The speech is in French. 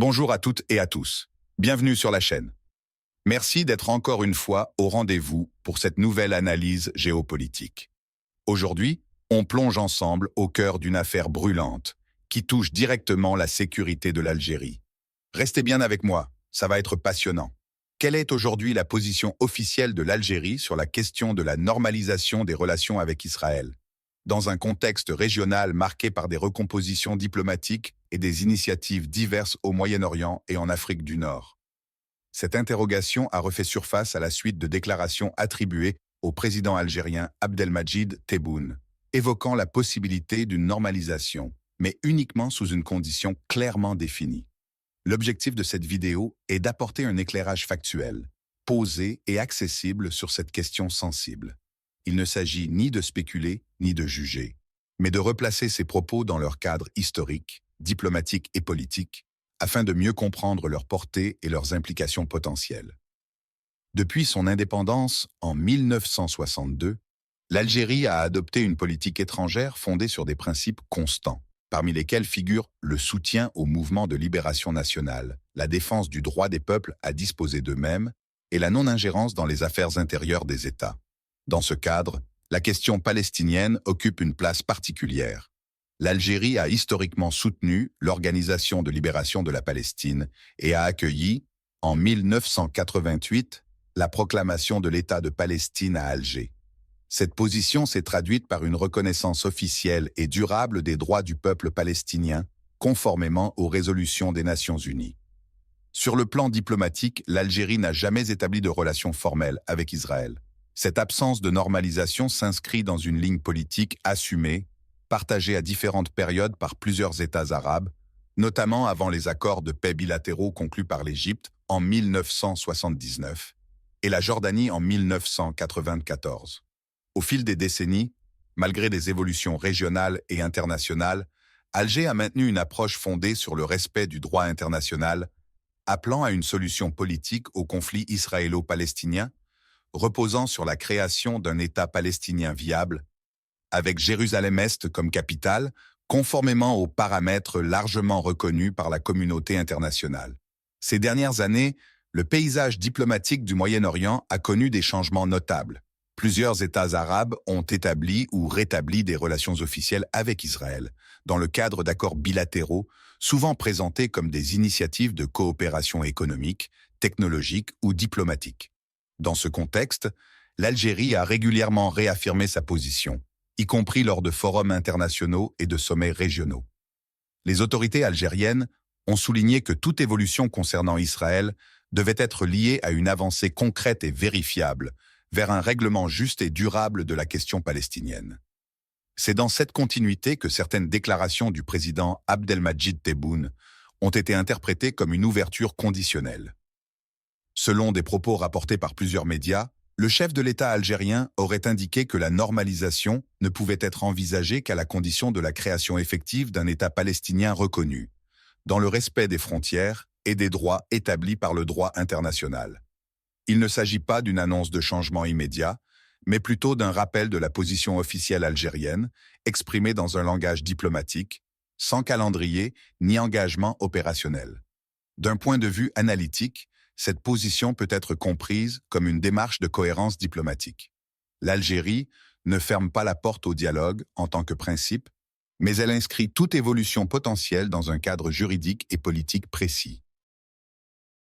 Bonjour à toutes et à tous. Bienvenue sur la chaîne. Merci d'être encore une fois au rendez-vous pour cette nouvelle analyse géopolitique. Aujourd'hui, on plonge ensemble au cœur d'une affaire brûlante qui touche directement la sécurité de l'Algérie. Restez bien avec moi, ça va être passionnant. Quelle est aujourd'hui la position officielle de l'Algérie sur la question de la normalisation des relations avec Israël? Dans un contexte régional marqué par des recompositions diplomatiques et des initiatives diverses au Moyen-Orient et en Afrique du Nord. Cette interrogation a refait surface à la suite de déclarations attribuées au président algérien Abdelmadjid Tebboune, évoquant la possibilité d'une normalisation, mais uniquement sous une condition clairement définie. L'objectif de cette vidéo est d'apporter un éclairage factuel, posé et accessible sur cette question sensible. Il ne s'agit ni de spéculer, ni de juger, mais de replacer ces propos dans leur cadre historique, diplomatique et politique, afin de mieux comprendre leur portée et leurs implications potentielles. Depuis son indépendance en 1962, l'Algérie a adopté une politique étrangère fondée sur des principes constants, parmi lesquels figurent le soutien au mouvement de libération nationale, la défense du droit des peuples à disposer d'eux-mêmes et la non-ingérence dans les affaires intérieures des États. Dans ce cadre, la question palestinienne occupe une place particulière. L'Algérie a historiquement soutenu l'Organisation de libération de la Palestine et a accueilli, en 1988, la proclamation de l'État de Palestine à Alger. Cette position s'est traduite par une reconnaissance officielle et durable des droits du peuple palestinien, conformément aux résolutions des Nations Unies. Sur le plan diplomatique, l'Algérie n'a jamais établi de relations formelles avec Israël. Cette absence de normalisation s'inscrit dans une ligne politique assumée, partagée à différentes périodes par plusieurs États arabes, notamment avant les accords de paix bilatéraux conclus par l'Égypte en 1979 et la Jordanie en 1994. Au fil des décennies, malgré des évolutions régionales et internationales, Alger a maintenu une approche fondée sur le respect du droit international, appelant à une solution politique au conflit israélo-palestinien, reposant sur la création d'un État palestinien viable, avec Jérusalem-Est comme capitale, conformément aux paramètres largement reconnus par la communauté internationale. Ces dernières années, le paysage diplomatique du Moyen-Orient a connu des changements notables. Plusieurs États arabes ont établi ou rétabli des relations officielles avec Israël, dans le cadre d'accords bilatéraux, souvent présentés comme des initiatives de coopération économique, technologique ou diplomatique. Dans ce contexte, l'Algérie a régulièrement réaffirmé sa position, y compris lors de forums internationaux et de sommets régionaux. Les autorités algériennes ont souligné que toute évolution concernant Israël devait être liée à une avancée concrète et vérifiable vers un règlement juste et durable de la question palestinienne. C'est dans cette continuité que certaines déclarations du président Abdelmadjid Tebboune ont été interprétées comme une ouverture conditionnelle. Selon des propos rapportés par plusieurs médias, le chef de l'État algérien aurait indiqué que la normalisation ne pouvait être envisagée qu'à la condition de la création effective d'un État palestinien reconnu, dans le respect des frontières et des droits établis par le droit international. Il ne s'agit pas d'une annonce de changement immédiat, mais plutôt d'un rappel de la position officielle algérienne, exprimée dans un langage diplomatique, sans calendrier ni engagement opérationnel. D'un point de vue analytique, cette position peut être comprise comme une démarche de cohérence diplomatique. L'Algérie ne ferme pas la porte au dialogue en tant que principe, mais elle inscrit toute évolution potentielle dans un cadre juridique et politique précis.